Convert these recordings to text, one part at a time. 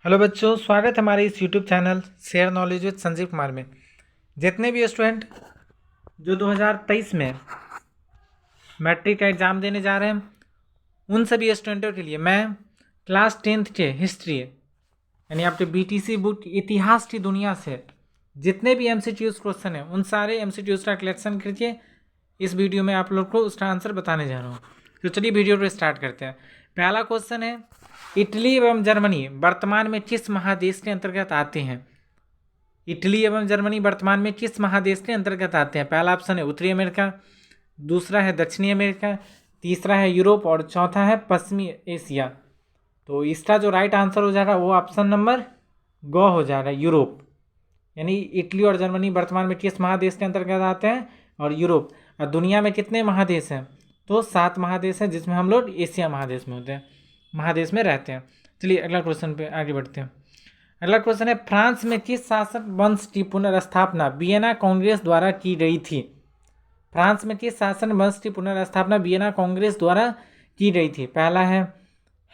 Hello बच्चों, स्वागत है हमारे इस YouTube channel share knowledge with Sanjeev Kumar में। जितने भी स्टूडेंट जो 2023 में मैट्रिक का एग्ज़ाम देने जा रहे हैं, उन सभी स्टूडेंटों के लिए मैं क्लास 10th के हिस्ट्री यानी आपके बीटीसी बुक इतिहास की दुनिया से जितने भी एमसीक्यूज क्वेश्चन हैं, उन सारे एमसीक्यूज का कलेक्शन करके इस वीडियो में आप लोग को उसका आंसर बताने जा रहा हूँ। तो चलिए वीडियो को स्टार्ट करते हैं। पहला क्वेश्चन है, इटली एवं जर्मनी वर्तमान में किस महादेश के अंतर्गत आते हैं? इटली एवं जर्मनी वर्तमान में किस महादेश के अंतर्गत आते हैं? पहला ऑप्शन है उत्तरी अमेरिका, दूसरा है दक्षिणी अमेरिका, तीसरा है यूरोप और चौथा है पश्चिमी एशिया। तो इसका जो राइट आंसर हो जाएगा वो ऑप्शन नंबर ग हो जाएगा, यूरोप। यानी इटली और जर्मनी वर्तमान में किस महादेश के अंतर्गत आते हैं? और यूरोप। और दुनिया में कितने महादेश हैं? तो 7 महादेश हैं, जिसमें हम लोग एशिया महादेश में होते हैं, महादेश में रहते हैं। चलिए अगला क्वेश्चन पे आगे बढ़ते हैं। अगला क्वेश्चन है, फ्रांस में किस शासक वंश की पुनर्स्थापना वियना कांग्रेस द्वारा की गई थी? फ्रांस में किस शासन वंश की पुनर्स्थापना वियना कांग्रेस द्वारा की गई थी? पहला है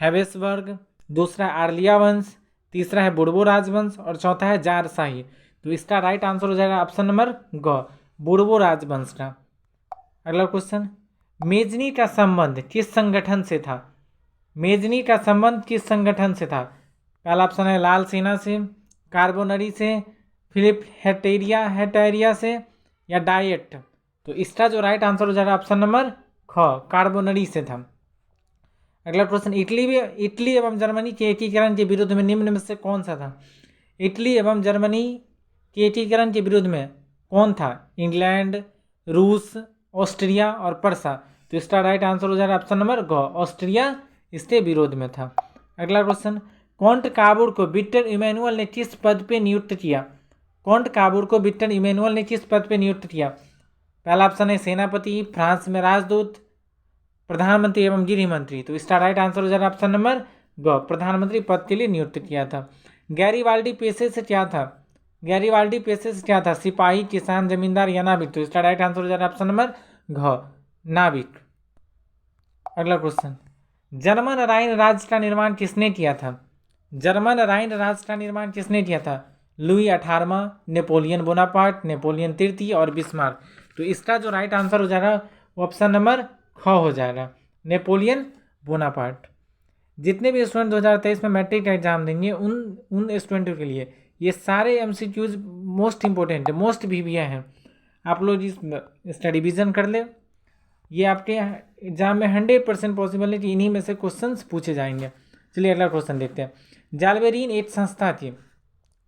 हैवेसबर्ग, दूसरा आर्लिया वंश, तीसरा है बुर्बो राजवंश और चौथा है जार शाही। तो इसका राइट आंसर हो जाएगा ऑप्शन नंबर ग, बुर्बो राजवंश का। अगला क्वेश्चन, मेजनी का संबंध किस संगठन से था? मेजनी का संबंध किस संगठन से था? पहला ऑप्शन है लाल सेना से, कार्बोनरी से, फिलिप हेटेरिया से या डाइट। तो इसका जो राइट आंसर हो जाएगा ऑप्शन नंबर ख, कार्बोनरी से था। अगला क्वेश्चन, इटली एवं जर्मनी के एकीकरण के विरुद्ध में निम्न में से कौन सा था? इटली एवं जर्मनी के एकीकरण के विरुद्ध में कौन था? इंग्लैंड, रूस, ऑस्ट्रिया और पर्सा। तो इसका राइट आंसर हो जाएगा ऑप्शन नंबर ग, ऑस्ट्रिया इसके विरोध में था। अगला क्वेश्चन, कॉन्ट काबूर को विक्टर इमैनुअल ने किस पद पे नियुक्त किया? कॉन्ट काबूर को विक्टर इमैनुअल ने किस पद पे नियुक्त किया? पहला ऑप्शन है सेनापति, फ्रांस में राजदूत, प्रधानमंत्री एवं गृह मंत्री। तो इसका राइट आंसर हो जाएगा ऑप्शन नंबर ग, प्रधानमंत्री पद के लिए नियुक्त किया था। गैरीवाल्डी पेशे से क्या था? गैरीवाल्डी पेशे से क्या था? सिपाही, किसान, जमींदार या नाविक। तो इसका राइट आंसर हो जाएगा ऑप्शन नंबर घ, नाविक। अगला क्वेश्चन, जर्मन राइन राज्य का निर्माण किसने किया था? जर्मन राइन राज्य का निर्माण किसने किया था? लुई 18वां, नेपोलियन बोनापार्ट, नेपोलियन तृतीय और बिस्मार्क। तो इसका जो राइट आंसर हो जाएगा ऑप्शन नंबर ख हो जाएगा, नेपोलियन बोनापार्ट। जितने भी स्टूडेंट 2023 में मैट्रिक का एग्जाम देंगे, उन स्टूडेंटों के लिए ये सारे एमसीक्यूज मोस्ट इंपॉर्टेंट है, मोस्ट वीवीआई हैं। आप लोग इसका रिविजन कर ले, ये आपके एग्जाम में 100% पॉसिबल है कि इन्हीं में से क्वेश्चंस पूछे जाएंगे। चलिए अगला क्वेश्चन देखते हैं। जालबेरीन एक संस्था थी,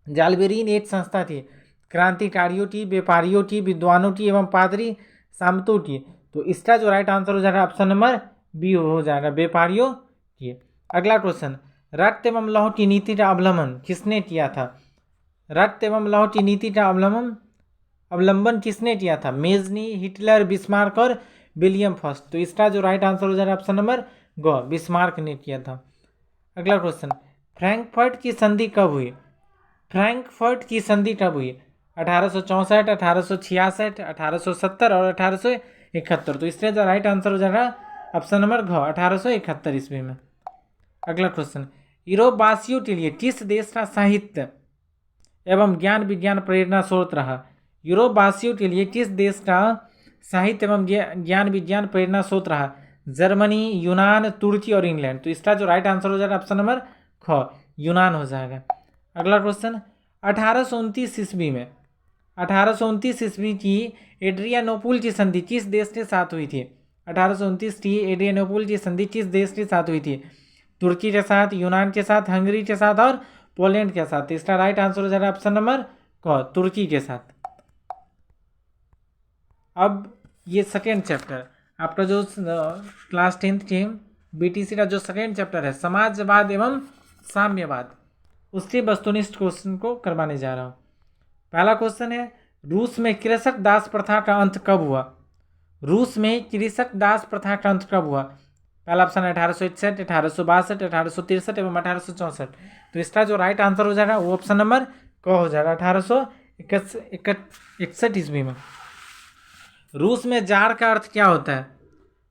जालबेरीन एक संस्था थी क्रांतिकारियों की, व्यापारियों की, विद्वानों की एवं पादरी सामंतों की। तो इसका जो राइट आंसर हो जाएगा ऑप्शन नंबर बी हो जाएगा, व्यापारियों की। अगला क्वेश्चन, रक्त एवं लौह की नीति का अवलंबन किसने किया था? रक्त एवं लौह की नीति का अवलंबन किसने किया था? मेजनी, हिटलर, बिस्मार्क और विलियम फर्स्ट। तो इसका जो राइट आंसर हो जाएगा ऑप्शन नंबर ग, बिस्मार्क ने किया था। अगला क्वेश्चन, फ्रैंकफर्ट की संधि कब हुई? फ्रैंकफर्ट की संधि कब हुई? 1864, 1866, 1870 और 1871। तो इसका जो राइट आंसर हो जाएगा ऑप्शन नंबर घ, 1871 ईस्वी में। अगला क्वेश्चन, यूरोप वासियों के लिए किस देश का साहित्य एवं ज्ञान विज्ञान प्रेरणा स्रोत रहा? यूरोप वासियों के लिए किस देश का साहित्य एवं ज्ञान विज्ञान प्रेरणा स्रोत रहा? जर्मनी, यूनान, तुर्की और इंग्लैंड। तो इसका जो राइट आंसर हो जाएगा ऑप्शन नंबर ख, यूनान हो जाएगा। अगला क्वेश्चन, 1829 ईस्वी में 1829 ईस्वी की एड्रियानोपुल की संधि किस देश के साथ हुई थी? 1829 की एड्रियानोपुल की संधि किस देश के साथ हुई थी? तुर्की के साथ, यूनान के साथ, हंगरी के साथ और पोलैंड के साथ। इसका राइट आंसर हो जाएगा ऑप्शन नंबर क, तुर्की के साथ। अब ये सेकेंड चैप्टर आपका जो क्लास 10th के बीटीसी का जो सेकेंड चैप्टर है, समाजवाद एवं साम्यवाद, उसके वस्तुनिष्ठ क्वेश्चन को करवाने जा रहा हूँ। पहला क्वेश्चन है, रूस में कृषक दास प्रथा का अंत कब हुआ? रूस में कृषक दास प्रथा का अंत कब हुआ? पहला ऑप्शन है 1861, 1862, 1863 एवं 1864। तो इसका जो राइट आंसर हो जाएगा वो ऑप्शन नंबर क हो जाएगा, 1861 ईस्वी में। रूस में जार का अर्थ क्या होता है?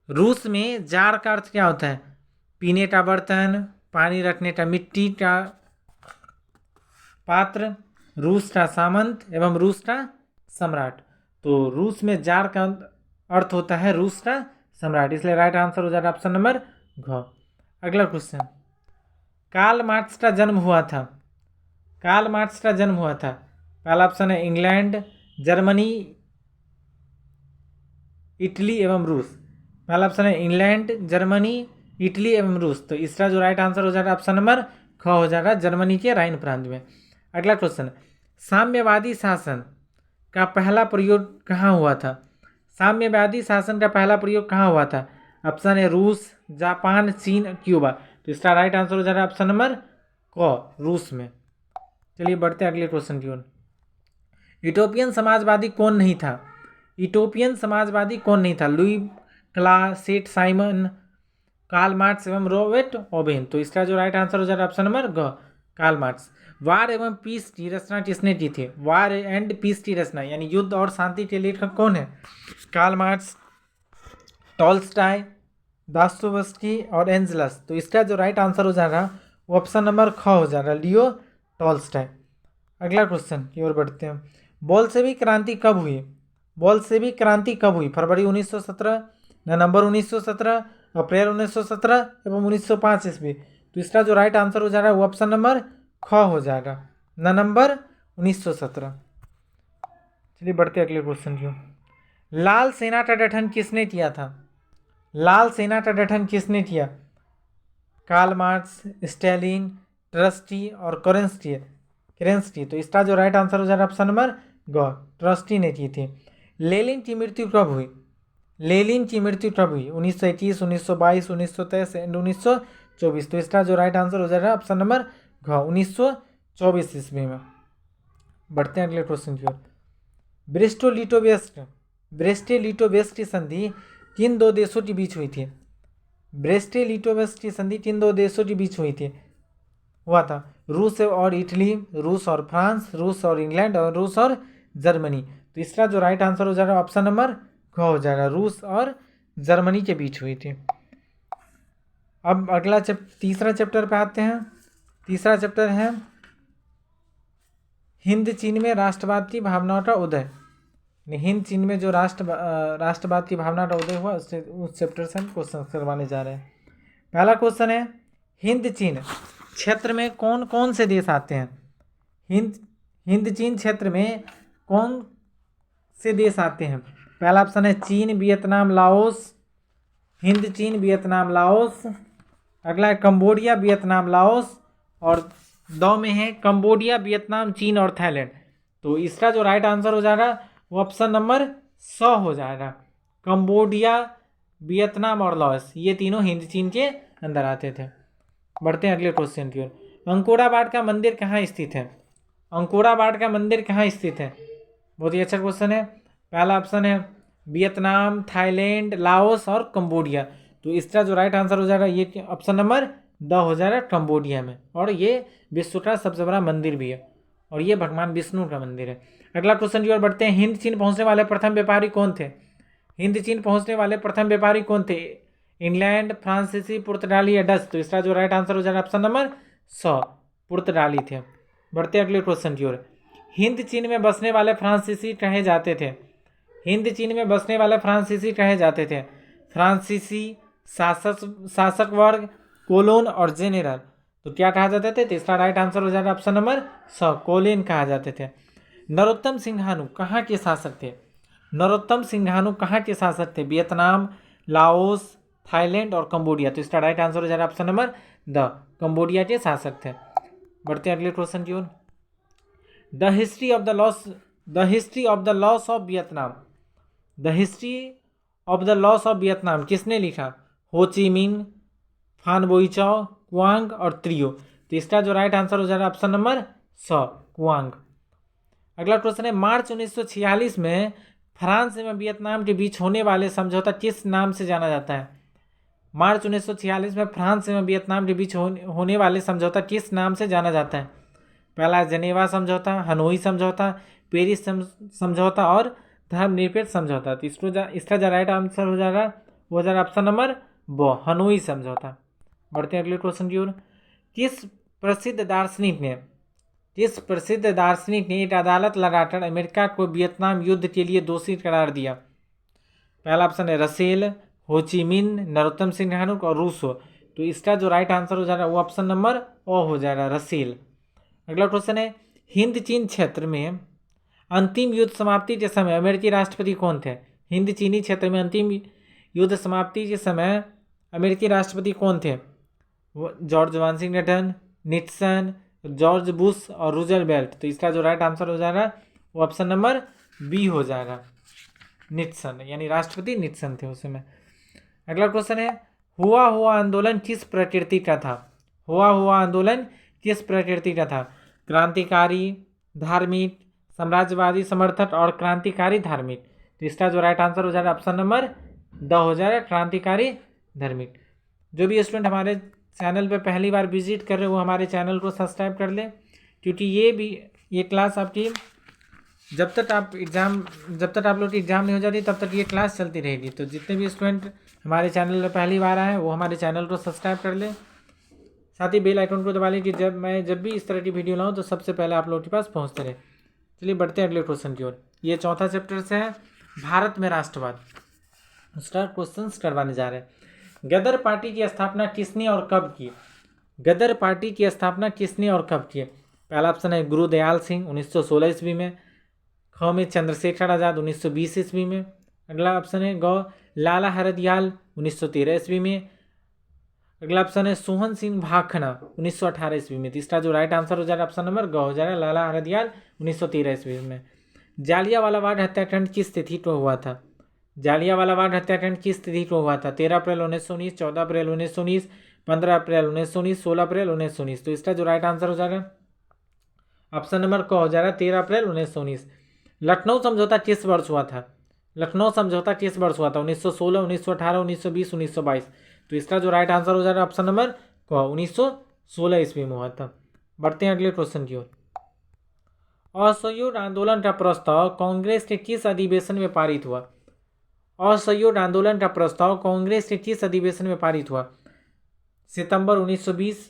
रूस में जार का अर्थ क्या होता है? पीने का बर्तन, पानी रखने का मिट्टी का पात्र, रूस का सामंत एवं रूस का सम्राट। तो रूस में जार का अर्थ होता है रूस का सम्राट, इसलिए राइट आंसर हो जाएगा ऑप्शन नंबर घ। अगला क्वेश्चन, कार्ल मार्क्स का जन्म हुआ था। कार्ल मार्क्स का जन्म हुआ था, पहला ऑप्शन है इंग्लैंड, जर्मनी, इटली एवं रूस। पहला ऑप्शन है इंग्लैंड, जर्मनी, इटली एवं रूस। तो इसका जो राइट आंसर हो जाएगा ऑप्शन नंबर ख हो जाएगा, जर्मनी के राइन प्रांत में। अगला क्वेश्चन, साम्यवादी शासन का पहला प्रयोग कहाँ हुआ था। साम्यवादी शासन का पहला प्रयोग कहाँ हुआ था। ऑप्शन है रूस, जापान, चीन, क्यूबा। तो इसका राइट आंसर हो जाएगा ऑप्शन नंबर क, रूस में। चलिए बढ़ते हैं अगले क्वेश्चन की ओर। यूटोपियन समाजवादी कौन नहीं था। यूटोपियन समाजवादी कौन नहीं था। लुई क्ला, सेठ साइमन, कार्ल मार्क्स एवं रॉबर्ट ओवेन। तो इसका जो राइट आंसर हो जाएगा ऑप्शन नंबर ग, कार्ल मार्क्स। वार एवं पीस की रचना किसने की थी। वार एंड पीस की रचना यानी युद्ध और शांति के लेखक कौन है। कार्ल मार्क्स, टॉल्स्टॉय, दास्तोवस्की और एंजलस। तो इसका जो राइट आंसर हो जाएगा वो ऑप्शन नंबर ख हो जाएगा, लियो टॉल्स्टॉय। अगला क्वेश्चन की ओर बढ़ते हैं। बोल्शेविक क्रांति कब हुई। बोल्शेविक क्रांति कब हुई। फरवरी 1917, नवंबर 1917, अप्रैल 1917 एवं 1905 ईस्वी। तो इसका जो राइट आंसर हो जाएगा वो ऑप्शन नंबर ख हो जाएगा, नवंबर 1917। चलिए बढ़ते अगले क्वेश्चन की। लाल सेना का गठन किसने किया था। लाल सेना का गठन किसने किया। कार्ल मार्क्स, स्टालिन, ट्रस्टी और केरेंस्की। तो इसका जो राइट आंसर हो जाएगा ऑप्शन नंबर ग, ट्रस्टी ने की थी। लेनिन की मृत्यु कब हुई। लेनिन की मृत्यु कब हुई। 1921, 1922, 1923 एंड 1924। तो इसका जो राइट आंसर हो जाएगा ऑप्शन नंबर घ, 1924 ईस्वी में। बढ़ते हैं अगले क्वेश्चन की ओर। ब्रेस्टो-लिटोवेस्ट की संधि किन दो देशों के बीच हुई थी। ब्रेस्टो-लिटोवेस्ट की संधि किन दो देशों के बीच हुआ था। रूस और इटली, रूस और फ्रांस, रूस और इंग्लैंड और रूस और जर्मनी। तो इसका जो राइट आंसर हो जाएगा ऑप्शन नंबर घ हो जाएगा, रूस और जर्मनी के बीच हुई थी। अब अगला तीसरा चैप्टर पे आते हैं। तीसरा चैप्टर है हिंद चीन में राष्ट्रवाद की भावनाओं का उदय। हिंद चीन में जो राष्ट्रवाद की भावना का उदय हुआ उस चैप्टर से हम क्वेश्चन करवाने जा रहे हैं। पहला क्वेश्चन है, हिंद चीन क्षेत्र में कौन कौन से देश आते हैं। हिंद चीन क्षेत्र में कौन से देश आते हैं। पहला ऑप्शन है चीन, वियतनाम, लाओस। हिंद चीन, वियतनाम, लाओस। अगला है कंबोडिया, वियतनाम, लाओस। और दो में है कंबोडिया, वियतनाम, चीन और थाईलैंड। तो इसका जो राइट आंसर हो जाएगा वो ऑप्शन नंबर 100 हो जाएगा, कंबोडिया, वियतनाम और लाओस। ये तीनों हिंद चीन के अंदर आते थे। बढ़ते हैं अगले क्वेश्चन की ओर। अंकोरा वाट का मंदिर कहाँ स्थित है। अंकोरा वाट का मंदिर कहाँ स्थित है। बहुत ही अच्छा क्वेश्चन है। पहला ऑप्शन है वियतनाम, थाईलैंड, लाओस और कंबोडिया। तो इसका जो राइट आंसर हो जाएगा ये ऑप्शन नंबर द हो जाएगा, कंबोडिया में। और ये विश्व का सबसे बड़ा मंदिर भी है और ये भगवान विष्णु का मंदिर है। अगला क्वेश्चन की ओर बढ़ते हैं। हिंद चीन पहुंचने वाले प्रथम व्यापारी कौन थे। हिंद चीन पहुंचने वाले प्रथम व्यापारी कौन थे। इंग्लैंड, फ्रांसीसी, पुर्तगाली या डच। तो इसका जो राइट आंसर हो जाएगा ऑप्शन नंबर 100, पुर्तगाली थे। बढ़ते हैं अगले क्वेश्चन की ओर। हिंद चीन में बसने वाले फ्रांसीसी कहे जाते थे। हिंद चीन में बसने वाले फ्रांसीसी कहे जाते थे। फ्रांसीसी, शासक वर्ग, कोलोन और जेनरल। तो क्या कहा जाते थे। तो इसका राइट आंसर हो जाएगा ऑप्शन नंबर 100, कोलोन कहा जाते थे। नरोत्तम सिंघानु कहाँ के शासक थे। नरोत्तम सिंघानु कहाँ के शासक थे। वियतनाम, लाओस, थाईलैंड और कंबोडिया। तो इसका राइट आंसर हो जाएगा ऑप्शन नंबर द, कंबोडिया के शासक थे। बढ़ते हैं अगले क्वेश्चन की ओर। The history of the loss of Vietnam. The history of the loss of Vietnam किसने लिखा। हो ची मिंग, फान बोईचाओ, क्वांग और त्रियो। तो इसका जो राइट आंसर हो जाएगा ऑप्शन नंबर 100, क्वांग। अगला क्वेश्चन है, मार्च 1946 में फ्रांस एवं वियतनाम के बीच होने वाले समझौता किस नाम से जाना जाता है। मार्च 1946 में फ्रांस एवं वियतनाम के बीच होने वाले समझौता किस नाम से जाना जाता है। पहला जेनेवा समझौता, हनोई समझौता, पेरिस समझौता और धर्मनिरपेक्ष समझौता। तो इसका जो राइट आंसर हो जाएगा वो हो जाएगा ऑप्शन नंबर ब, हनोई समझौता। बढ़ते हैं अगले क्वेश्चन की ओर। किस प्रसिद्ध किस प्रसिद्ध दार्शनिक ने एक अदालत लगाकर अमेरिका को वियतनाम युद्ध के लिए दोषी करार दिया? पहला ऑप्शन है रसेल, होचिमिन, नरोत्तम सिंह नाहनुक और रूसो। तो इसका जो राइट आंसर हो जाएगा वो ऑप्शन नंबर ओ हो जाएगा, रसेल। अगला क्वेश्चन है, हिंद चीन क्षेत्र में अंतिम युद्ध समाप्ति के समय अमेरिकी राष्ट्रपति कौन थे? हिंद चीनी क्षेत्र में अंतिम युद्ध समाप्ति के समय अमेरिकी राष्ट्रपति कौन थे? George Washington, Nixon, George Bush और रूजवेल्ट। तो इसका जो राइट आंसर हो जाएगा वो ऑप्शन नंबर बी हो जाएगा, निक्सन, यानी राष्ट्रपति निक्सन थे उस समय। अगला क्वेश्चन है, हुआ आंदोलन किस प्रकृति का था? हुआ आंदोलन किस प्रकृति का था? क्रांतिकारी, धार्मिक, साम्राज्यवादी समर्थक और क्रांतिकारी धार्मिक। तो इसका जो राइट आंसर हो जाएगा ऑप्शन नंबर द हो जाएगा, क्रांतिकारी धार्मिक। जो भी स्टूडेंट हमारे चैनल पे पहली बार विजिट कर रहे हो वो हमारे चैनल को सब्सक्राइब कर ले, क्योंकि ये क्लास आपकी जब तक आप लोग की एग्ज़ाम नहीं हो जाती तब तक ये क्लास चलती रहेगी। तो जितने भी स्टूडेंट हमारे चैनल पर पहली बार आए हैं वो हमारे चैनल को सब्सक्राइब कर ले, साथ ही बेल आइकन को दबा लें कि जब भी इस तरह की वीडियो लाऊं तो सबसे पहले आप लोगों के पास पहुंचते रहे। चलिए बढ़ते हैं अगले क्वेश्चन की ओर। ये चौथा चैप्टर से है भारत में राष्ट्रवाद। स्टार्ट क्वेश्चंस करवाने जा रहे हैं। गदर पार्टी की स्थापना किसने और कब की? गदर पार्टी की स्थापना किसने और कब की? पहला ऑप्शन है गुरुदयाल सिंह 1916 ईस्वी में, ख में चंद्रशेखर आज़ाद 1920 ईस्वी में। अगला ऑप्शन है ग लाला हरदयाल 1913 ईस्वी में। अगला ऑप्शन है सोहन सिंह भाखड़ा 1918 ईस्वी में। तीसरा जो राइट आंसर हो जाएगा ऑप्शन नंबर ग हो जाएगा, लाला हरदयाल 1913 ईस्वी में। जालियांवाला बाग हत्याकांड किस तिथि को हुआ था? जालियांवाला बाग हत्याकांड किस तिथि को हुआ था? 13 अप्रैल 1919, 14 अप्रैल 1919, 15 अप्रैल 1919, 16 अप्रैल 1919। तो इसका जो राइट आंसर हो जाएगा ऑप्शन नंबर क हो जाएगा, 13 अप्रैल 1919। लखनऊ समझौता किस वर्ष हुआ था? लखनऊ समझौता किस वर्ष हुआ था? 1916, 1918, 1920, 1922। तो इसका जो राइट आंसर हो जाएगा ऑप्शन नंबर क 1916 ईस्वी में हुआ था। बढ़ते हैं अगले क्वेश्चन की ओर। असहयोग आंदोलन का प्रस्ताव कांग्रेस के किस अधिवेशन में पारित हुआ? असहयोग आंदोलन का प्रस्ताव कांग्रेस के किस अधिवेशन में पारित हुआ? सितंबर 1920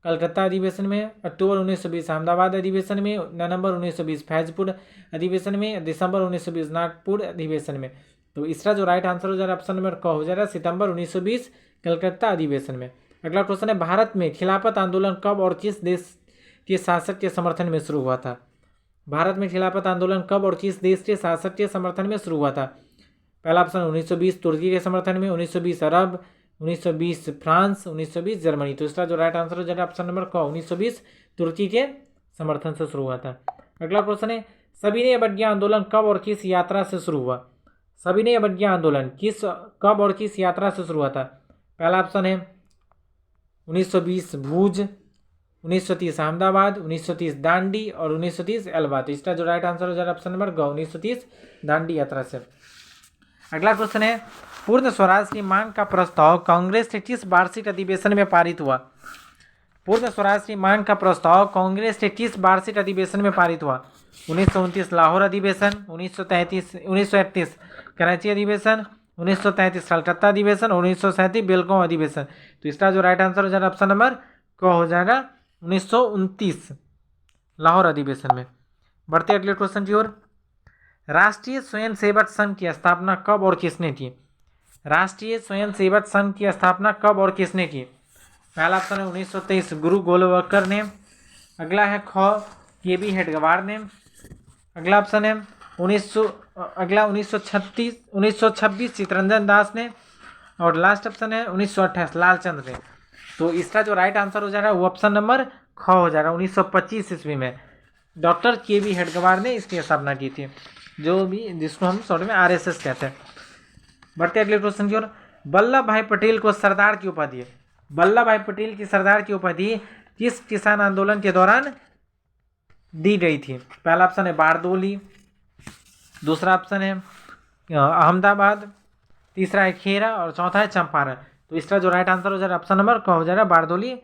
कलकत्ता अधिवेशन में, अक्टूबर 1920 अहमदाबाद अधिवेशन में, नवंबर 1920 फैजपुर अधिवेशन में, दिसंबर 1920 नागपुर अधिवेशन में। तो इसका जो राइट आंसर हो जाएगा ऑप्शन नंबर क हो जाएगा, सितंबर 1920 कलकत्ता अधिवेशन में। अगला क्वेश्चन है, भारत में खिलाफत आंदोलन कब और किस देश के शासक के समर्थन में शुरू हुआ था? भारत में खिलाफत आंदोलन कब और किस देश के शासक के समर्थन में शुरू हुआ था? पहला ऑप्शन 1920 तुर्की के समर्थन में, 1920 अरब, 1920 फ्रांस, 1920 जर्मनी। तो इसका जो राइट आंसर हो जाएगा ऑप्शन नंबर क 1920 तुर्की के समर्थन से शुरू हुआ था। अगला क्वेश्चन है, सविनय अवज्ञा आंदोलन कब और किस यात्रा से शुरू हुआ? सविनय अवज्ञा आंदोलन कब और किस यात्रा से शुरू हुआ था? पहला ऑप्शन है 1920 भूज, 1930 अहमदाबाद, 1930 दांडी और 1930 एल्बा। तो इसका जो राइट आंसर हो जाएगा ऑप्शन नंबर ग 1930 दांडी यात्रा से। अगला क्वेश्चन है, पूर्ण स्वराज की मांग का प्रस्ताव कांग्रेस के किस वार्षिक अधिवेशन में पारित हुआ? पूर्ण स्वराज की मांग का प्रस्ताव कांग्रेस के किस वार्षिक अधिवेशन में पारित हुआ? 1929 लाहौर अधिवेशन, 1931 कराची अधिवेशन, 1933 कलकत्ता अधिवेशन, 1937 बेलगांव अधिवेशन। तो इसका जो राइट आंसर हो जाएगा ऑप्शन नंबर क हो जाएगा, 1929 लाहौर अधिवेशन में। बढ़ते अगले क्वेश्चन की ओर। राष्ट्रीय स्वयंसेवक संघ की स्थापना कब और किसने की? राष्ट्रीय स्वयंसेवक संघ की स्थापना कब और किसने की? पहला ऑप्शन है 1923 गुरु गोलवलकर ने। अगला है ख के.बी. हेडगेवार ने। अगला ऑप्शन है 1926 चितरंजन दास ने। और लास्ट ऑप्शन है 1928 लालचंद्र ने। तो इसका जो राइट आंसर हो जाएगा वो ऑप्शन नंबर ख हो जाएगा, 1925 ईस्वी में डॉक्टर के.बी. हेडगेवार ने इसकी स्थापना की थी, जिसको हम शॉर्ट में आरएसएस कहते हैं। बढ़ते अगले क्वेश्चन की ओर। वल्लभ भाई पटेल को सरदार की उपाधि, वल्लभ भाई पटेल की सरदार की उपाधि किस किसान आंदोलन के दौरान दी गई थी? पहला ऑप्शन है बारदोली, दूसरा ऑप्शन है अहमदाबाद, तीसरा है खेरा और चौथा है चंपारण। तो इसका जो राइट आंसर हो जाएगा ऑप्शन नंबर क हो जाएगा, बारदोली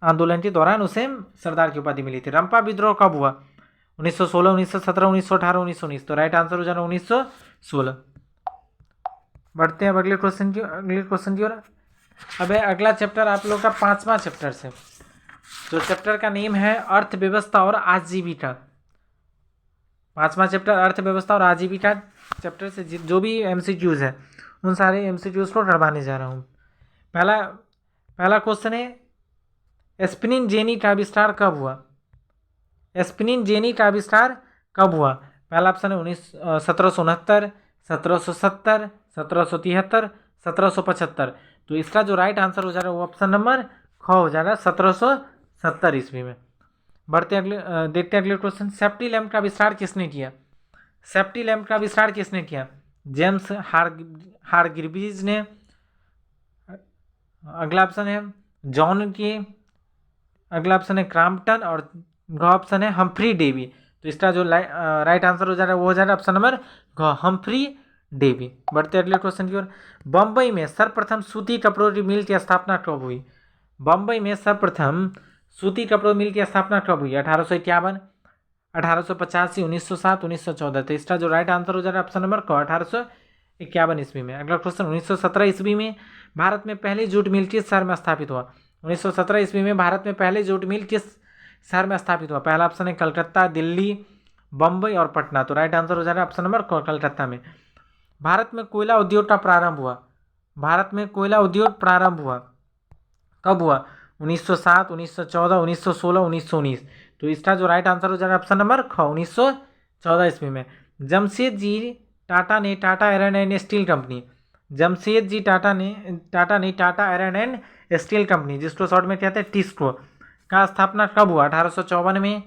आंदोलन के दौरान उसे सरदार की उपाधि मिली थी। रंपा विद्रोह कब हुआ? 1916, 1917, 1918, 1919। तो राइट आंसर हो जाएगा 1916। बढ़ते हैं अब अगले क्वेश्चन की ओर। अब अगला चैप्टर आप लोग का 5वां चैप्टर से। जो चैप्टर का नेम है अर्थव्यवस्था और आजीविका। 5वां चैप्टर अर्थव्यवस्था और आजीविका चैप्टर से जो भी एमसीक्यूज है उन सारे एमसीक्यूज को करवाने जा रहा हूँ। पहला क्वेश्चन है स्पिनिंग जेनी का आविष्कार कब हुआ? स्पिनिंग जेनी का आविष्कार कब हुआ? पहला ऑप्शन है 1769, 1770, 1773, 1775। तो इसका जो राइट आंसर हो जाएगा वो ऑप्शन नंबर ख हो जाएगा 1770 ईस्वी में। बढ़ते अगले देखते हैं अगले क्वेश्चन। सेफ्टी लैम्प का आविष्कार किसने किया? सेफ्टी लैम्प का आविष्कार किसने किया? जेम्स हारग्रीव्स ने। अगला ऑप्शन है जॉन के। अगला ऑप्शन है क्रॉम्पटन और अगला ऑप्शन है हम्फ्री डेवी। तो इसका जो राइट आंसर हो जाएगा वो हो जाएगा ऑप्शन नंबर हम्फ्री डेवी। बढ़ते अगले क्वेश्चन की ओर। बम्बई में सर्वप्रथम सूती कपड़ों की मिल की स्थापना कब हुई? बम्बई में सर्वप्रथम सूती कपड़ों मिल की स्थापना कब हुई? 1851, 1885, 1907, 1914। तो इसका जो राइट आंसर हो जाएगा ऑप्शन नंबर क 1851 ईस्वी में। अगला क्वेश्चन 1917 ईस्वी में भारत में पहली जूट मिल किस शहर में स्थापित हुआ? 1917 ईस्वी में भारत में पहले जूट मिल किस शहर में स्थापित हुआ? पहला ऑप्शन है कलकत्ता, दिल्ली, बम्बई और पटना। तो राइट आंसर हो जाएगा ऑप्शन नंबर कलकत्ता में। भारत में कोयला उद्योग का प्रारंभ हुआ? भारत में कोयला उद्योग प्रारंभ हुआ कब हुआ? 1907, 1914, 1916, 1919। तो इसका जो राइट आंसर हो जाएगा ऑप्शन नंबर ख 1914 ईस्वी में। जमशेदजी टाटा ने Tata iron and steel company, Jamshedji Tata ने Tata iron and steel company, जिसको शॉर्ट में कहते हैं टिस्को, का स्थापना कब हुआ? 1854 में,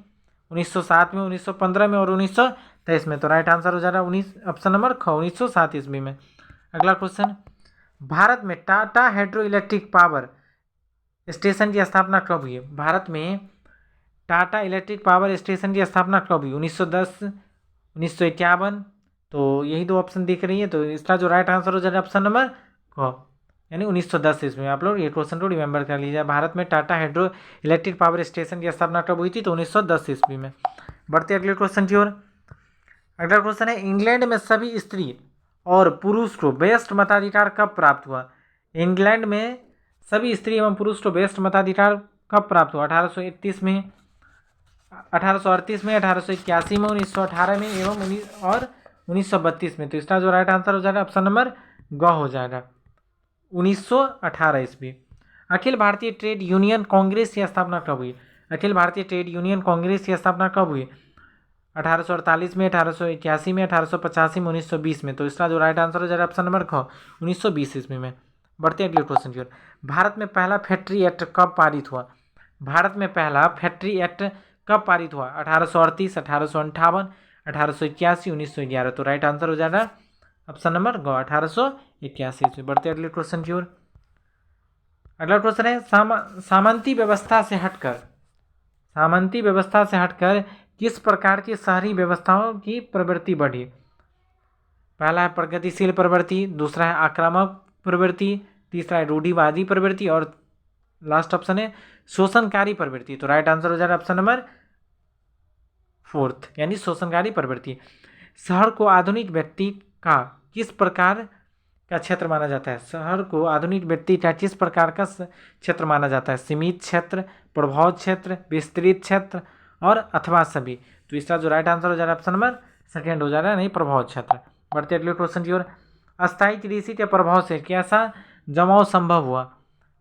1907 में, 1915 में और 1923 में। तो राइट आंसर हो जाएगा ऑप्शन नंबर ख 1907 ईस्वी में। अगला क्वेश्चन। भारत में Tata hydro electric power station की स्थापना कब हुई? भारत में टाटा इलेक्ट्रिक पावर स्टेशन की स्थापना कब हुई? 1910, 1951। तो यही दो ऑप्शन दिख रही है। तो इसका जो राइट आंसर हो जाएगा ऑप्शन नंबर क यानी 1910 ईस्वी में। आप लोग ये क्वेश्चन को रिमेंबर कर लीजिए। भारत में Tata hydro electric power station की स्थापना कब हुई थी? तो 1910 ईस्वी में। बढ़ते अगले क्वेश्चन की ओर। अगला क्वेश्चन है इंग्लैंड में सभी स्त्री और पुरुष को बेस्ट मताधिकार कब प्राप्त हुआ? इंग्लैंड में सभी स्त्री एवं पुरुष को बेस्ट मताधिकार कब प्राप्त हुआ? 1831 में, 1838 में, 1881 में, 1918 में एवं 1932 में। तो इसका जो राइट आंसर हो जाएगा ऑप्शन नंबर ग हो जाएगा 1918 ईस्वी। अखिल भारतीय ट्रेड यूनियन कांग्रेस की स्थापना कब हुई? अखिल भारतीय ट्रेड यूनियन कांग्रेस की स्थापना कब हुई? 1848 में, 1881 में, 1885 में, 1920 में। तो इसका जो राइट आंसर हो जाएगा ऑप्शन नंबर ख 1920 ईस्वी में। बढ़ते अगले क्वेश्चन की ओर। भारत में पहला फैक्ट्री एक्ट कब पारित हुआ? भारत में पहला फैक्ट्री एक्ट कब पारित हुआ? 1838, 1858, 1881, 1911। तो राइट आंसर हो जाएगा ऑप्शन नंबर ग 1881 ईस्वी। बढ़ते अगले क्वेश्चन की ओर। अगला क्वेश्चन है सामंती व्यवस्था से हटकर किस प्रकार की शहरी व्यवस्थाओं की प्रवृत्ति बढ़ी? पहला है प्रगतिशील प्रवृत्ति, दूसरा है आक्रामक प्रवृत्ति, तीसरा है रूढ़िवादी प्रवृत्ति और लास्ट ऑप्शन है शोषणकारी प्रवृत्ति। तो राइट आंसर हो जाएगा ऑप्शन नंबर 4 यानी शोषणकारी प्रवृत्ति। शहर को आधुनिक व्यक्ति का किस प्रकार का क्षेत्र माना जाता है? शहर को आधुनिक व्यक्ति का किस प्रकार का क्षेत्र माना जाता है? सीमित क्षेत्र, प्रभाव क्षेत्र, विस्तृत क्षेत्र और अथवा सभी। तो इसका जो राइट आंसर हो जाएगा ऑप्शन नंबर 2 हो जाएगा नहीं प्रभाव क्षेत्र। बढ़ते अगले क्वेश्चन की ओर। अस्थायी कृषि के प्रभाव से कैसा जमाव संभव हुआ?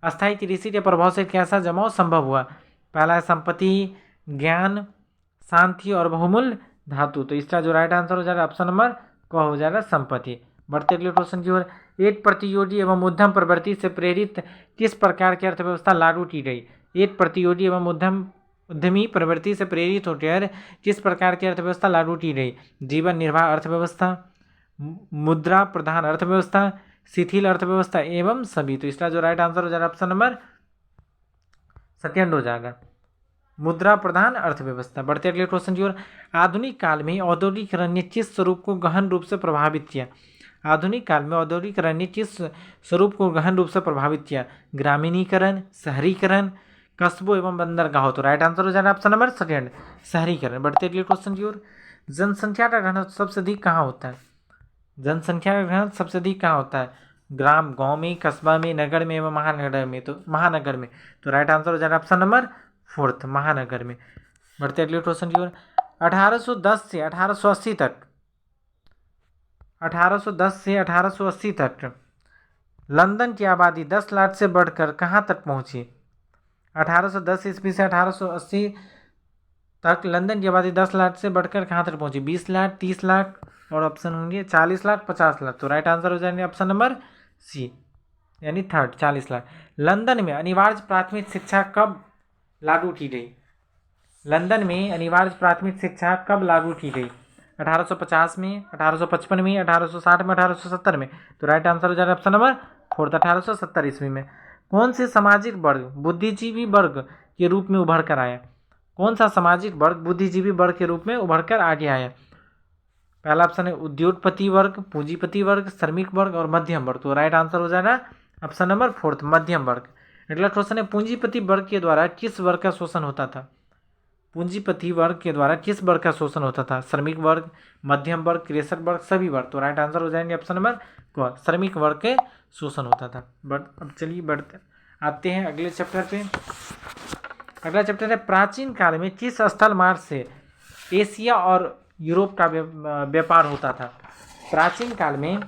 अस्थायी कृषि के प्रभाव से कैसा जमाव संभव हुआ? पहला है संपत्ति, ज्ञान, शांति और बहुमूल्य धातु। तो इसका जो राइट आंसर हो जाएगा ऑप्शन नंबर क हो जाएगा संपत्ति। बढ़ते अगले क्वेश्चन की ओर। एक प्रतियोगी एवं उद्यम प्रवृत्ति से प्रेरित किस प्रकार की अर्थव्यवस्था लागू की गई? एक प्रतियोगी एवं उद्यमी प्रवृत्ति से प्रेरित होकर किस प्रकार की अर्थव्यवस्था लागू की गई? जीवन निर्वाह अर्थव्यवस्था, मुद्रा प्रधान अर्थव्यवस्था, शिथिल अर्थव्यवस्था एवं सभी। तो इसका जो राइट आंसर हो जाएगा ऑप्शन नंबर 2 हो जाएगा मुद्रा प्रधान अर्थव्यवस्था। बढ़ते अगले क्वेश्चन की ओर। आधुनिक काल में औद्योगिकरण ने किस स्वरूप को गहन रूप से प्रभावित किया? आधुनिक काल में औद्योगिकरण ने किस स्वरूप को गहन रूप से प्रभावित किया? ग्रामीणीकरण, शहरीकरण, कस्बों एवं बंदरगाहों। तो राइट आंसर हो जाएगा ऑप्शन नंबर 2 शहरीकरण। बढ़ते अगले क्वेश्चन की ओर। जनसंख्या का घनत्व सबसे अधिक कहाँ होता है? जनसंख्या का घनत्व सबसे अधिक कहाँ होता है? गांव में, कस्बा में, नगर में एवं महानगर में। तो राइट आंसर हो जाएगा ऑप्शन नंबर 4th महानगर में। बढ़ते अगले क्वेश्चन की ओर। 1810 से 1880 तक 1810 से 1880 तक लंदन की आबादी 10 लाख से बढ़कर कहाँ तक पहुंची? 1810 ईस्वी से 1880 तक लंदन की आबादी 10 लाख से बढ़कर कहाँ तक पहुंची? 20 लाख, 30 लाख और ऑप्शन होंगे 40 लाख, 50 लाख। तो राइट आंसर हो जाएंगे ऑप्शन नंबर सी, यानी थर्ड 40 लाख। लंदन में अनिवार्य प्राथमिक शिक्षा कब लागू की गई? लंदन में अनिवार्य प्राथमिक शिक्षा कब लागू की गई? 1850 में, 1855 में, 1860 में, 1870 में। तो राइट आंसर हो जाएगा ऑप्शन नंबर 4 1870 ईस्वी में। कौन से सामाजिक वर्ग बुद्धिजीवी वर्ग के रूप में उभर कर आया? कौन सा सामाजिक वर्ग बुद्धिजीवी वर्ग के रूप में उभर कर आगे आया? पहला ऑप्शन है उद्योगपति वर्ग, पूंजीपति वर्ग, श्रमिक वर्ग और मध्यम वर्ग। तो राइट आंसर हो जाएगा ऑप्शन नंबर 4 मध्यम वर्ग। अगला क्वेश्चन है पूंजीपति वर्ग के द्वारा किस वर्ग का शोषण होता था? पूंजीपति वर्ग के द्वारा किस वर्ग का शोषण होता था? श्रमिक वर्ग, मध्यम वर्ग, कृषक वर्ग, सभी वर्ग। तो राइट आंसर हो जाएंगे ऑप्शन नंबर क श्रमिक वर्ग के शोषण होता था। अब चलिए बढ़ते आते हैं अगले चैप्टर पे। अगला चैप्टर है प्राचीन काल में किस स्थल मार्ग से एशिया और यूरोप का व्यापार होता था? प्राचीन काल में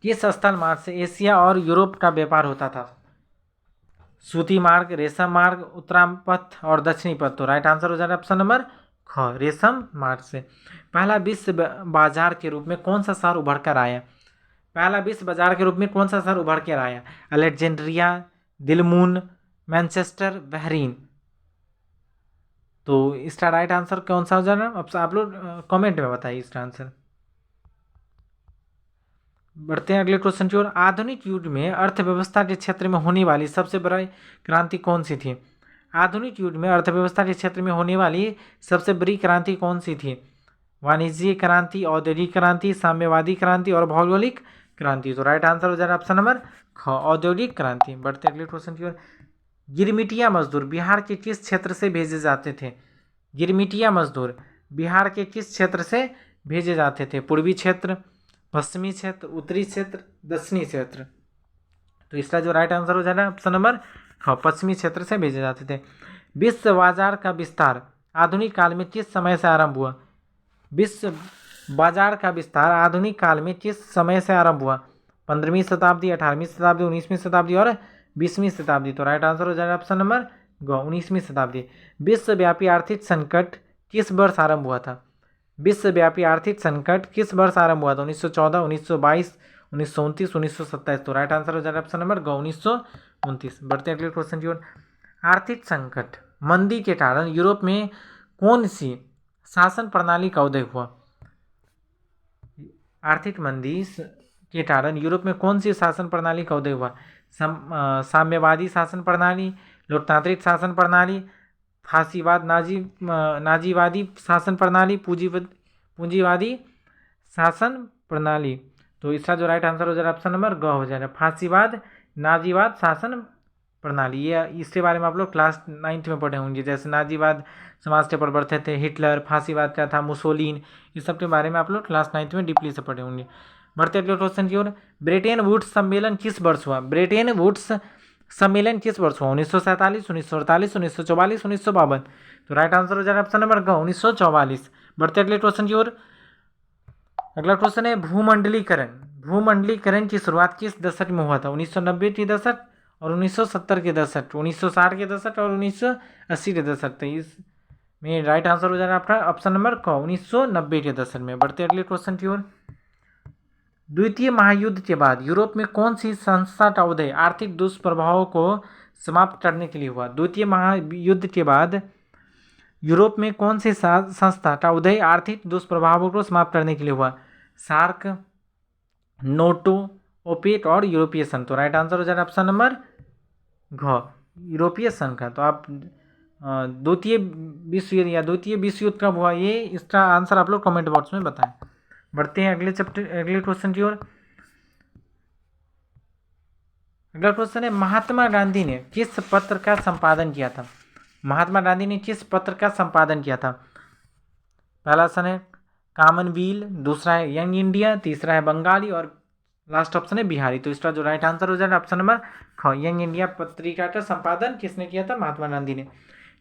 किस स्थल मार्ग से एशिया और यूरोप का व्यापार होता था? सूती मार्ग, रेशम मार्ग, उत्तरायण पथ और दक्षिणी पथ। तो राइट आंसर हो जाएगा ऑप्शन नंबर ख रेशम मार्ग से। पहला विश्व बाजार के रूप में कौन सा शहर उभर कर आया? पहला विश्व बाजार के रूप में कौन सा शहर उभर कर आया? Alexandria, Dilmun, Manchester, Bahrain. तो इसका राइट आंसर कौन सा हो जाएगा? अब आप लोग कमेंट में बताइए इसका आंसर। बढ़ते हैं अगले क्वेश्चन की ओर। आधुनिक युग में अर्थव्यवस्था के क्षेत्र में होने वाली सबसे बड़ी क्रांति कौन सी थी? आधुनिक युग में अर्थव्यवस्था के क्षेत्र में होने वाली सबसे बड़ी क्रांति कौन सी थी? वाणिज्यिक क्रांति, औद्योगिक क्रांति, साम्यवादी क्रांति और भौगोलिक क्रांति। तो राइट आंसर हो जाएगा ऑप्शन नंबर ख औद्योगिक क्रांति। बढ़ते अगले क्वेश्चन की ओर। गिरमिटिया मजदूर बिहार के किस क्षेत्र से भेजे जाते थे? गिरमिटिया मजदूर बिहार के किस क्षेत्र से भेजे जाते थे? पूर्वी क्षेत्र, पश्चिमी क्षेत्र, उत्तरी क्षेत्र, दक्षिणी क्षेत्र। तो इसका जो राइट आंसर हो जाएगा ऑप्शन नंबर हाँ पश्चिमी क्षेत्र से भेजे जाते थे। विश्व बाजार का विस्तार आधुनिक काल में किस समय से आरंभ हुआ? विश्व बाजार का विस्तार आधुनिक काल में किस समय से आरंभ हुआ? 15वीं शताब्दी, 18वीं शताब्दी, 19वीं शताब्दी और 20वीं शताब्दी। तो राइट आंसर हो जाएगा ऑप्शन नंबर ग 19वीं शताब्दी। विश्वव्यापी आर्थिक संकट किस वर्ष आरंभ हुआ था? विश्वव्यापी आर्थिक संकट किस वर्ष आरंभ हुआ था? 1914, 1922, 1929, 1927। तो राइट आंसर हो जाएगा ऑप्शन नंबर ग 1929। बढ़ते अगले क्वेश्चन की ओर। आर्थिक संकट मंदी के कारण यूरोप में कौन सी शासन प्रणाली का उदय हुआ? आर्थिक मंदी के कारण यूरोप में कौन सी शासन प्रणाली का उदय हुआ? साम्यवादी शासन प्रणाली, लोकतांत्रिक शासन प्रणाली, फासीवाद, नाजीवादी शासन प्रणाली, पूंजीवादी शासन प्रणाली। तो इसका जो राइट आंसर हो जाएगा ऑप्शन नंबर ग हो जाएगा फासीवाद, नाजीवाद शासन प्रणाली। ये इसके बारे में आप लोग क्लास 9th में पढ़े होंगे। जैसे नाजीवाद समाज के प्रवर्तक थे हिटलर, फासीवाद क्या था मुसोलिन, इस सब के बारे में आप लोग क्लास 9th में डीपली से पढ़े होंगे। बढ़ते अगले क्वेश्चन की ओर। ब्रेटन वुड्स सम्मेलन किस वर्ष हुआ? ब्रेटन वुड्स सम्मेलन किस वर्ष हुआ? 1947, 1948, 1944, 1952। तो राइट आंसर हो जाएगा ऑप्शन नंबर ग 1944। बढ़ते अगले क्वेश्चन की ओर। अगला क्वेश्चन है भूमंडलीकरण। भूमंडलीकरण की शुरुआत किस दशक में हुआ था? 1990 के दशक और 1970 के दशक, 1960 के दशक और 1980 के दशक। तो इसमें राइट आंसर हो जाएगा आपका ऑप्शन नंबर क 1990 के दशक में। बढ़ते अगले क्वेश्चन की ओर। द्वितीय महायुद्ध के बाद यूरोप में कौन सी संस्था का उदय आर्थिक दुष्प्रभावों को समाप्त करने के लिए हुआ? द्वितीय महायुद्ध के बाद यूरोप में कौन सी संस्था का उदय आर्थिक दुष्प्रभावों को समाप्त करने के लिए हुआ? सार्क, नोटो, ओपेक और यूरोपीय संघ। तो राइट आंसर हो जाएगा ऑप्शन नंबर घ यूरोपीय संघ का। तो आप द्वितीय विश्व युद्ध या द्वितीय विश्व युद्ध कब हुआ, ये इसका आंसर आप लोग कमेंट बॉक्स में बताएं। बढ़ते हैं अगले क्वेश्चन की ओर। अगला क्वेश्चन है महात्मा गांधी ने किस पत्र का संपादन किया था? महात्मा गांधी ने किस पत्र का संपादन किया था? पहला ऑप्शन है कॉमनवेल्थ, दूसरा है यंग इंडिया, तीसरा है बंगाली और लास्ट ऑप्शन है बिहारी। तो इसका जो राइट आंसर हो जाएगा ऑप्शन नंबर ख। यंग इंडिया पत्रिका का संपादन किसने किया था? महात्मा गांधी ने।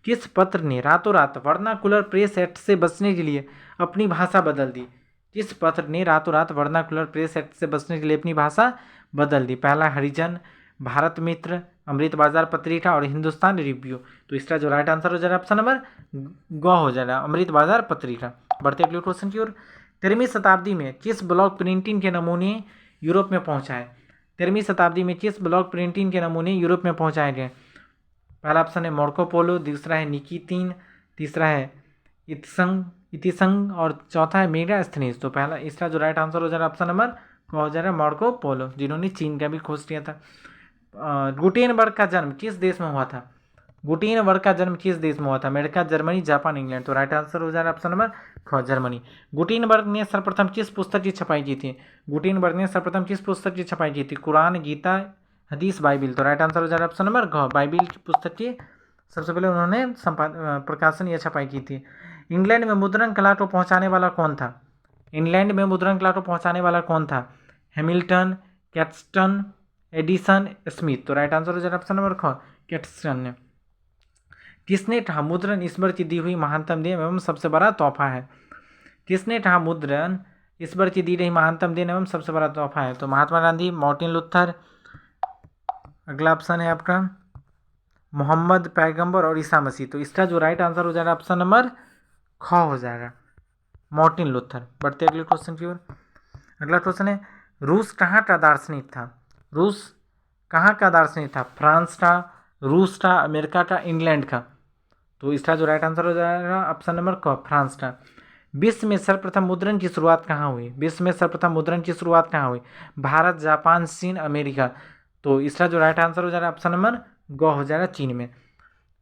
किस पत्र ने रातों रात वर्नाकुलर प्रेस एक्ट से बचने के लिए अपनी भाषा बदल दी? किस पत्र ने रातों रात वर्नाकुलर प्रेस एक्ट से बचने के लिए अपनी भाषा बदल दी? पहला हरिजन, भारत मित्र, अमृत बाजार पत्रिका और हिंदुस्तान रिव्यू। तो इसका जो राइट आंसर हो जाएगा ऑप्शन नंबर ग हो जाएगा, अमृत बाजार पत्रिका। बढ़ते अगले क्वेश्चन की ओर। 13वीं शताब्दी में किस ब्लॉक प्रिंटिंग के नमूने यूरोप में पहुंचाए? 13वीं शताब्दी में किस ब्लॉक प्रिंटिंग के नमूने यूरोप में पहुंचाए गए? पहला ऑप्शन है मार्को पोलो, दूसरा है निकितीन, तीसरा है इतिसंग और चौथा है मेगास्थनीज। तो पहला इसका जो राइट आंसर हो जाएगा ऑप्शन नंबर क हो जाएगा मार्को पोलो, जिन्होंने चीन का भी खोज किया था। गुटेनबर्ग का जन्म किस देश में हुआ था? गुटेनबर्ग का जन्म किस देश में हुआ था? America, Germany, Japan, England. तो राइट आंसर हो जाएगा ऑप्शन नंबर ख जर्मनी। गुटेनबर्ग ने सर्वप्रथम किस पुस्तक की छपाई की थी? गुटेनबर्ग ने सर्वप्रथम किस पुस्तक की छपाई की थी? कुरान, गीता, हदीस, बाइबिल। तो राइट आंसर हो जाएगा ऑप्शन नंबर घ, बाइबिल की पुस्तक की सबसे पहले उन्होंने प्रकाशन या छपाई की थी। इंग्लैंड में मुद्रण कला को पहुंचाने वाला कौन था? इंग्लैंड में मुद्रण कला को पहुंचाने वाला कौन था? Hamilton, Caxton, Edison, Smith. तो राइट आंसर हो जाएगा ऑप्शन नंबर ख, कैक्सटन ने। किसने कहा मुद्रण ईश्वर की दी हुई महानतम देन एवं सबसे बड़ा तोहफा है? किसने कहा मुद्रण ईश्वर की दी गई महानतम देन एवं सबसे बड़ा तोहफा है? तो महात्मा गांधी, मार्टिन लूथर, अगला ऑप्शन है आपका मोहम्मद पैगंबर और ईसा मसीह। तो इसका जो राइट आंसर हो जाएगा ऑप्शन नंबर ख हो जाएगा, मार्टिन लूथर। बढ़ते अगले क्वेश्चन की ओर। अगला क्वेश्चन है रूस कहाँ का दार्शनिक था? रूस कहाँ का दार्शनिक था? फ्रांस का, रूस का, अमेरिका का, इंग्लैंड का। तो इसका जो राइट आंसर हो जाएगा ऑप्शन नंबर क, फ्रांस का। विश्व में सर्वप्रथम मुद्रण की शुरुआत कहाँ हुई? विश्व में सर्वप्रथम मुद्रण की शुरुआत कहाँ हुई? भारत, जापान, चीन, अमेरिका। तो इसका जो राइट आंसर हो जाएगा ऑप्शन नंबर ग हो जाएगा, चीन में।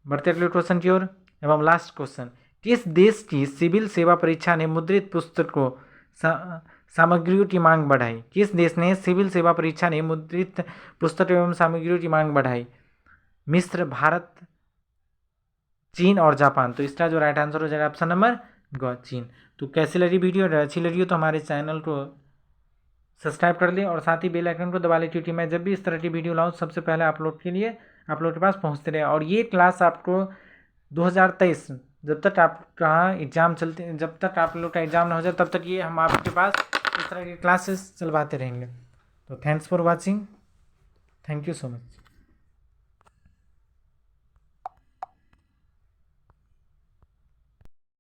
बढ़ते अगले क्वेश्चन की ओर एवं लास्ट क्वेश्चन। किस देश की सिविल सेवा परीक्षा ने मुद्रित पुस्तक को सामग्रियों की मांग बढ़ाई? किस देश ने सिविल सेवा परीक्षा ने मुद्रित पुस्तक एवं सामग्रियों की मांग बढ़ाई? मिस्र, भारत, चीन और जापान। तो इसका जो राइट आंसर हो जाएगा ऑप्शन नंबर ग, चीन। तो कैसी लगी वीडियो? अगर अच्छी लगी हो तो हमारे चैनल को सब्सक्राइब कर लें और साथ ही बेल आइकन को दबा लें, क्योंकि मैं जब भी इस तरह की वीडियो लाऊं सबसे पहले आप लोग के पास पहुंचते रहे। और ये क्लास आपको 2023 जब तक आपका एग्ज़ाम चलते, जब तक आप लोग का एग्ज़ाम ना हो जाए तब तक ये हम आपके पास इस तरह की क्लासेस चलवाते रहेंगे। तो thanks for watching, thank you so much.